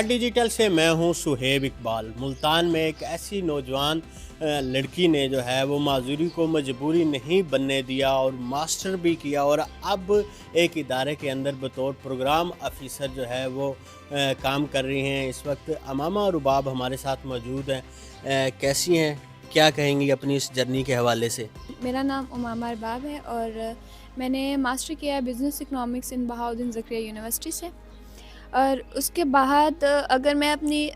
The digital से मैं हूं सुहेब इकबाल। मुल्तान में एक ऐसी नौजवान लड़की ने जो है वो माजूरी को मजबूरी नहीं बनने दिया और मास्टर भी किया और अब एक इदारे के अंदर बतौर प्रोग्राम ऑफिसर जो है वो काम कर रही हैं। इस वक्त अमामा रुबाब हमारे साथ मौजूद हैं। कैसी हैं, क्या कहेंगी अपनी इस जर्नी के हवाले से? मेरा नाम उमामा अरबाब है और मैंने मास्टर किया है बिज़नेस इकोनॉमिक्स इन बहाउद्दीन ज़करिया यूनिवर्सिटी से। और उसके बाद अगर मैं अपनी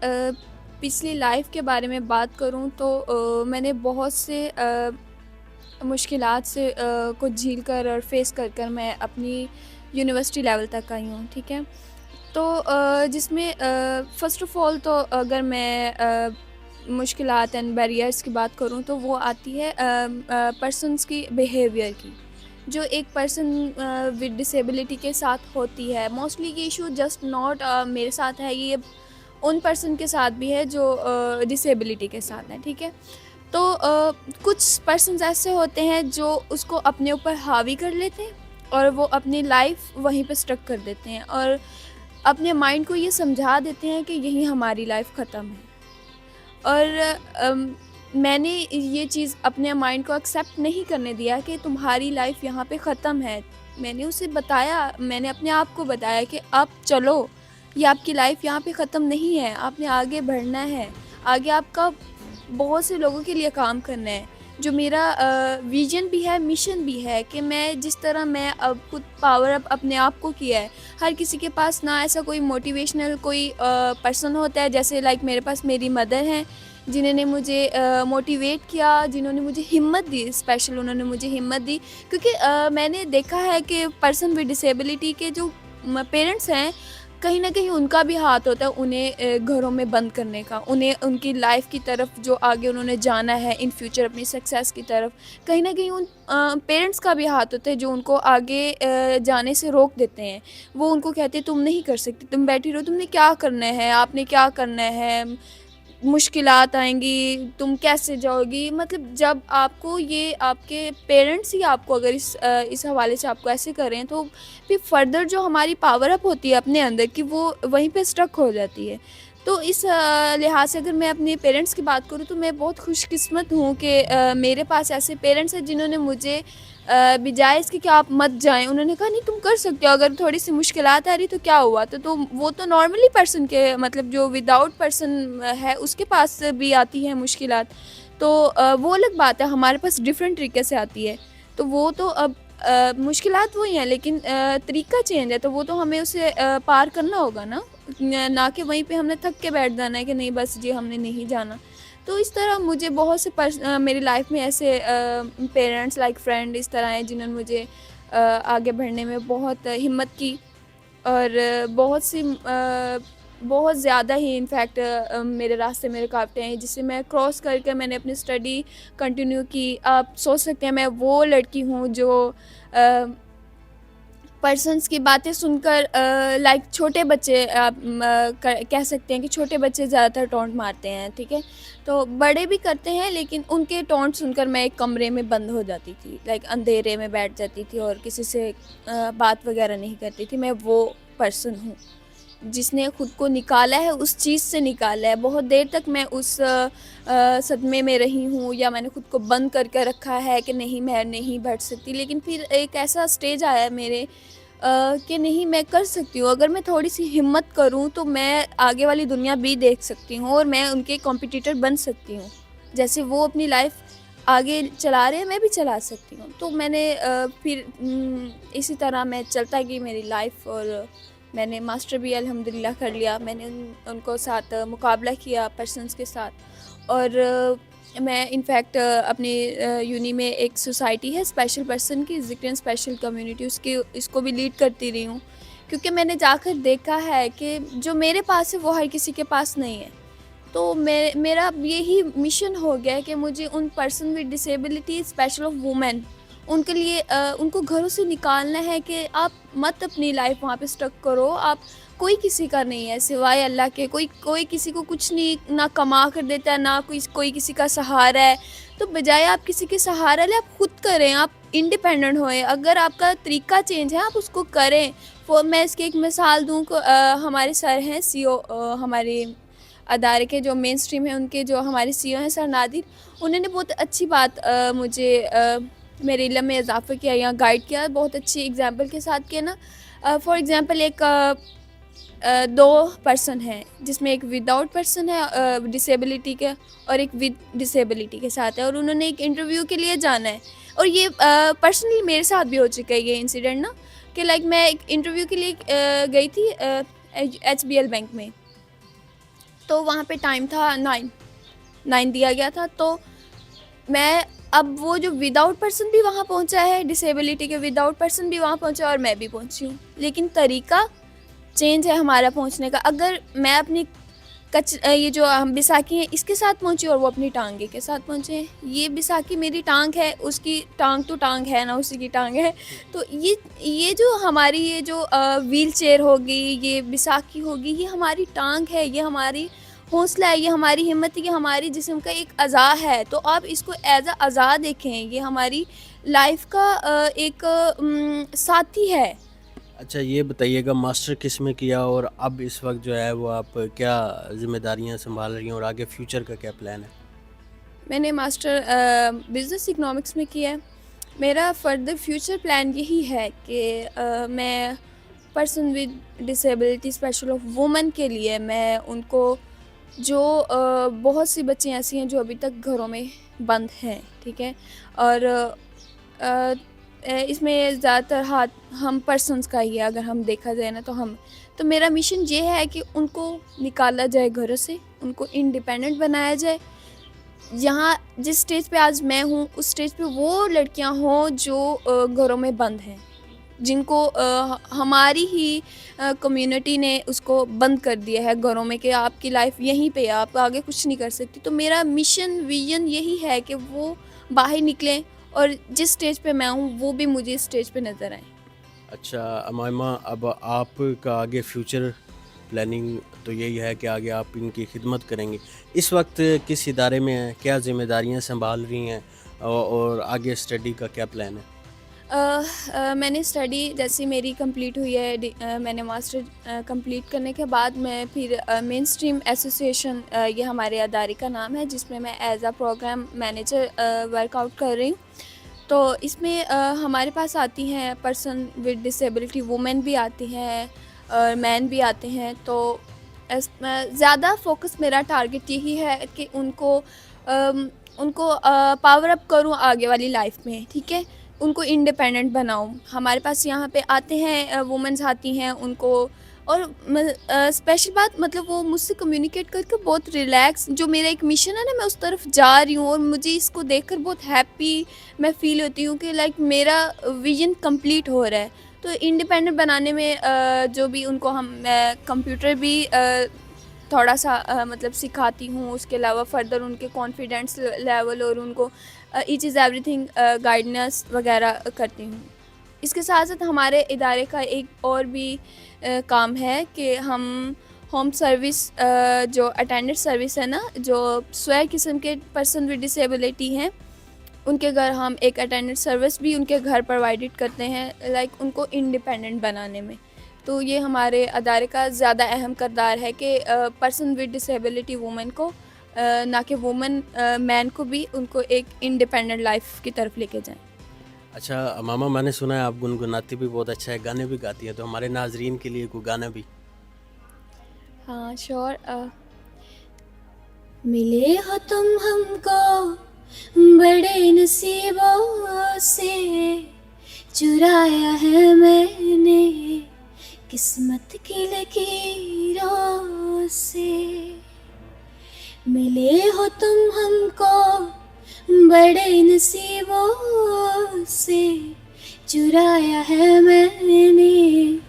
पिछली लाइफ के बारे में बात करूं तो मैंने बहुत से मुश्किलात से को झील कर और फेस कर कर मैं अपनी यूनिवर्सिटी लेवल तक आई हूँ। ठीक है, तो जिसमें फ़र्स्ट ऑफ़ ऑल तो अगर मैं मुश्किलात एंड बैरियर्स की बात करूँ तो वो आती है पर्सन्स की बिहेवियर की। जो एक पर्सन विद डिसेबिलिटी के साथ होती है, मोस्टली ये इशू जस्ट नॉट मेरे साथ है, ये उन पर्सन के साथ भी है जो डिसेबिलिटी के साथ है। ठीक है, तो कुछ पर्सन्स ऐसे होते हैं जो उसको अपने ऊपर हावी कर लेते हैं और वो अपनी लाइफ वहीं पे स्टक कर देते हैं और अपने माइंड को ये समझा देते हैं कि यहीं हमारी लाइफ ख़त्म है। और मैंने ये चीज़ अपने माइंड को एक्सेप्ट नहीं करने दिया कि तुम्हारी लाइफ यहाँ पे ख़त्म है। मैंने उसे बताया, मैंने अपने आप को बताया कि अब चलो, ये आपकी लाइफ यहाँ पे ख़त्म नहीं है, आपने आगे बढ़ना है, आगे आपका बहुत से लोगों के लिए काम करना है। जो मेरा विज़न भी है, मिशन भी है कि मैं जिस तरह मैं अब खुद पावर अप अपने आप को किया है, हर किसी के पास ना ऐसा कोई मोटिवेशनल कोई पर्सन होता है, जैसे लाइक मेरे पास मेरी मदर हैं जिन्होंने मुझे मोटिवेट किया, जिन्होंने मुझे हिम्मत दी, स्पेशल उन्होंने मुझे हिम्मत दी क्योंकि मैंने देखा है कि पर्सन विद डिसेबिलिटी के जो पेरेंट्स हैं, कहीं न कहीं उनका भी हाथ होता है उन्हें घरों में बंद करने का, उन्हें उनकी लाइफ़ की तरफ जो आगे उन्होंने जाना है इन फ्यूचर अपनी सक्सेस की तरफ, कहीं न कहीं उन पेरेंट्स का भी हाथ होता है जो उनको आगे जाने से रोक देते हैं। वो उनको कहते हैं तुम नहीं कर सकती, तुम बैठी रहो, तुमने क्या करना है, आपने क्या करना है, मुश्किलात आएँगी, तुम कैसे जाओगी? मतलब जब आपको ये आपके पेरेंट्स ही आपको अगर इस हवाले से आपको ऐसे कर रहे हैं, तो फिर फर्दर जो हमारी पावर अप होती है अपने अंदर की, वो वहीं पे स्टक हो जाती है। तो इस लिहाज से अगर मैं अपने पेरेंट्स की बात करूँ तो मैं बहुत खुशकिस्मत हूँ कि मेरे पास ऐसे पेरेंट्स हैं जिन्होंने मुझे बजाय इसके कि आप मत जाएँ, उन्होंने कहा नहीं तुम कर सकते हो, अगर थोड़ी-सी मुश्किलात आ रही तो क्या हुआ? तो वो तो नॉर्मली पर्सन के मतलब जो विदाउट पर्सन है उसके पास भी आती है मुश्किलात। तो वो अलग बात है, हमारे पास डिफरेंट तरीके से आती है। तो वो तो अब मुश्किलात वही हैं लेकिन तरीका चेंज है, तो वो तो हमें उसे पार करना होगा ना, ना कि वहीं पे हमने थक के बैठ जाना है कि नहीं बस जी हमने नहीं जाना। तो इस तरह मुझे बहुत से मेरी लाइफ में ऐसे पेरेंट्स लाइक फ्रेंड इस तरह हैं जिन्होंने मुझे आगे बढ़ने में बहुत हिम्मत की और बहुत ज़्यादा ही इनफैक्ट मेरे रास्ते में रुकावटें हैं जिसे मैं क्रॉस करके मैंने अपनी स्टडी कंटिन्यू की। आप सोच सकते हैं मैं वो लड़की हूँ जो पर्सन्स की बातें सुनकर लाइक छोटे बच्चे आप कह सकते हैं कि छोटे बच्चे ज़्यादातर टॉन्ट मारते हैं, ठीक है? तो बड़े भी करते हैं लेकिन उनके टॉन्ट सुनकर मैं एक कमरे में बंद हो जाती थी, लाइक अंधेरे में बैठ जाती थी और किसी से बात वगैरह नहीं करती थी। मैं वो पर्सन हूँ जिसने खुद को निकाला है, उस चीज़ से निकाला है। बहुत देर तक मैं उस सदमे में रही हूँ या मैंने खुद को बंद करके रखा है कि नहीं मैं नहीं बढ़ सकती, लेकिन फिर एक ऐसा स्टेज आया मेरे कि नहीं मैं कर सकती हूँ, अगर मैं थोड़ी-सी हिम्मत करूँ तो मैं आगे वाली दुनिया भी देख सकती हूँ और मैं उनके कॉम्पिटिटर बन सकती हूँ। जैसे वो अपनी लाइफ़ आगे चला रहे हैं, मैं भी चला सकती हूँ। तो मैंने फिर इसी तरह मैं चलता गई मेरी लाइफ़ और मैंने मास्टर भी अल्हम्दुलिल्लाह कर लिया। मैंने उनको साथ मुकाबला किया पर्सन्स के साथ और मैं इनफैक्ट अपनी यूनी में एक सोसाइटी है स्पेशल पर्सन की, ज़िक्र स्पेशल कम्युनिटी, उसकी इसको भी लीड करती रही हूँ। क्योंकि मैंने जाकर देखा है कि जो मेरे पास है वो हर किसी के पास नहीं है। तो मेरा अब यही मिशन हो गया है कि मुझे उन person with disability special of women उनके लिए उनको घरों से निकालना है कि आप मत अपनी लाइफ वहाँ पे स्टक करो। आप कोई किसी का नहीं है सिवाय अल्लाह के, कोई किसी को कुछ नहीं ना कमा कर देता है, ना कोई किसी का सहारा है। तो बजाय आप किसी के सहारा ले, आप खुद करें, आप इंडिपेंडेंट होएं। अगर आपका तरीका चेंज है आप उसको करें, वो मैं इसकी एक मिसाल दूँ को हमारे सर हैं सीईओ हमारे अदारे के जो मेन स्ट्रीम है उनके जो हमारे सीईओ हैं सर नादिर, उन्होंने बहुत अच्छी बात मुझे मेरे इल्म में इजाफा किया या गाइड किया, बहुत अच्छी एग्जांपल के साथ किया ना। फॉर एग्जांपल एक दो पर्सन हैं जिसमें एक विदाउट पर्सन है डिसेबिलिटी के और एक विद डिसेबिलिटी के साथ है, और उन्होंने एक इंटरव्यू के लिए जाना है। और ये पर्सनली मेरे साथ भी हो चुका है ये इंसिडेंट ना, कि लाइक मैं एक इंटरव्यू के लिए गई थी HBL बैंक में। तो वहाँ पे टाइम था 9 दिया गया था। तो मैं अब वो जो विदाउट पर्सन भी वहाँ पहुँचा है, डिसेबिलिटी के विदाउट पर्सन भी वहाँ पहुँचा और मैं भी पहुँची हूँ, लेकिन तरीका चेंज है हमारा पहुँचने का। अगर मैं अपनी ये जो हम बैसाखी है इसके साथ पहुँची और वो अपनी टांगे के साथ पहुँचे हैं, ये बैसाखी मेरी टांग है, उसकी टांग तो टांग है ना, उसी की टांग है। तो ये जो हमारी ये जो व्हील चेयर होगी, ये बैसाखी होगी, ये हमारी टांग है, ये हमारी हौसला है, ये हमारी हिम्मत है, ये हमारी जिस्म का एक अज़ा है। तो आप इसको एज अ अज़ा देखें, ये हमारी लाइफ का एक साथी है। अच्छा, ये बताइएगा मास्टर किस में किया और अब इस वक्त जो है वो आप क्या जिम्मेदारियां संभाल रही हैं और आगे फ्यूचर का क्या प्लान है? मैंने मास्टर बिज़नेस इकोनॉमिक्स में किया है। मेरा फर्दर फ्यूचर प्लान यही है कि मैं person with disability special of women के लिए मैं उनको जो बहुत सी बच्चियाँ ऐसी हैं जो अभी तक घरों में बंद हैं, ठीक है, और इसमें ज़्यादातर हाथ हम पर्सन्स का ही है अगर हम देखा जाए ना। तो मेरा मिशन ये है कि उनको निकाला जाए घरों से, उनको इंडिपेंडेंट बनाया जाए। यहाँ जिस स्टेज पे आज मैं हूँ उस स्टेज पे वो लड़कियाँ हों जो घरों में बंद हैं, जिनको हमारी ही कम्युनिटी ने उसको बंद कर दिया है घरों में कि आपकी लाइफ यहीं पे है, आप आगे कुछ नहीं कर सकती। तो मेरा मिशन विजन यही है कि वो बाहर निकलें और जिस स्टेज पे मैं हूँ वो भी मुझे इस स्टेज पे नज़र आए। अच्छा अमाइमा, अब आपका आगे फ्यूचर प्लानिंग तो यही है कि आगे आप इनकी खिदमत करेंगे। इस वक्त किस इदारे में हैं, क्या ज़िम्मेदारियां संभाल रही हैं और आगे स्टडी का क्या प्लान है? मैंने स्टडी जैसे मेरी कंप्लीट हुई है, मैंने मास्टर कंप्लीट करने के बाद मैं फिर मेन स्ट्रीम एसोसिएशन, ये हमारे अदारे का नाम है, जिसमें मैं as a programme manager workout कर रही हूँ। तो इसमें हमारे पास आती हैं पर्सन विद डिसेबिलिटी, वुमेन भी आती हैं और मैन भी आते हैं। तो ज़्यादा फोकस मेरा टारगेट यही है कि उनको पावर अप करूँ आगे वाली लाइफ में, ठीक है, उनको इंडिपेंडेंट बनाऊँ। हमारे पास यहाँ पे आते हैं वुमेन्स आती हैं उनको, और स्पेशल बात मतलब वो मुझसे कम्युनिकेट करके बहुत रिलैक्स, जो मेरा एक मिशन है ना मैं उस तरफ जा रही हूँ और मुझे इसको देखकर बहुत हैप्पी मैं फील होती हूँ कि लाइक मेरा विजन कंप्लीट हो रहा है। तो इंडिपेंडेंट बनाने में जो भी उनको मैं कंप्यूटर भी थोड़ा सा मतलब सिखाती हूँ, उसके अलावा फर्दर उनके कॉन्फिडेंस लेवल और उनको ईच इज़ एवरीथिंग गाइडेंस वगैरह करती हूँ। इसके साथ साथ हमारे इदारे का एक और भी काम है कि हम होम सर्विस, जो अटेंडेंट सर्विस है ना, जो स्वयं किस्म के पर्सन विद डिसेबिलिटी हैं उनके घर हम एक अटेंडेंट सर्विस भी उनके घर प्रोवाइडेड करते हैं, लाइक उनको इंडिपेंडेंट बनाने में। तो ये हमारे अदारे का ज़्यादा अहम किरदार है कि पर्सन विद डिसेबिलिटी वुमेन को, ना कि वुमेन मैन को भी, उनको एक इंडिपेंडेंट लाइफ की तरफ लेके जाएं। अच्छा मामा, मैंने सुना है आप गुनगुनाती भी बहुत अच्छा है, गाने भी गाती हैं, तो हमारे नाजरीन के लिए कोई गाना भी। हाँ श्योर। मिले हो तुम हमको बड़े नसीबों से, चुराया है मैंने किस्मत की लकीरों से। मिले हो तुम हमको बड़े नसीबों से, चुराया है मैंने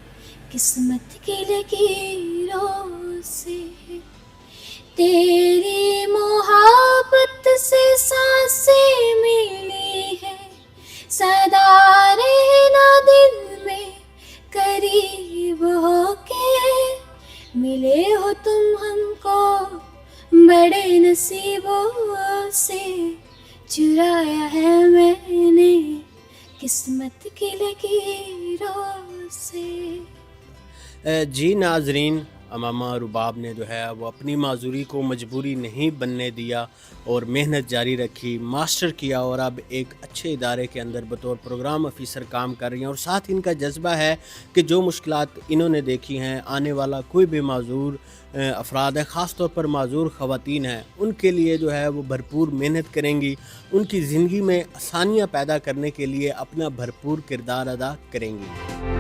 किस्मत की लकीरों से। तेरी मोहब्बत से सांसें मिली है, सदा रहना दिल में करीब होके। मिले हो तुम हमको बड़े नसीबों से, चुराया है मैंने किस्मत की लकीरों से। जी नाजरीन, अमामा रुबाब ने जो है वो अपनी माजूरी को मजबूरी नहीं बनने दिया और मेहनत जारी रखी, मास्टर किया और अब एक अच्छे इदारे के अंदर बतौर प्रोग्राम ऑफिसर काम कर रही हैं। और साथ इनका जज्बा है कि जो मुश्किलात इन्होंने देखी हैं, आने वाला कोई भी माजूर अफराद है, ख़ास तौर पर माजूर ख़वातीन हैं, उनके लिए जो है वो भरपूर मेहनत करेंगी, उनकी ज़िंदगी में आसानियाँ पैदा करने के लिए अपना भरपूर किरदार अदा करेंगी।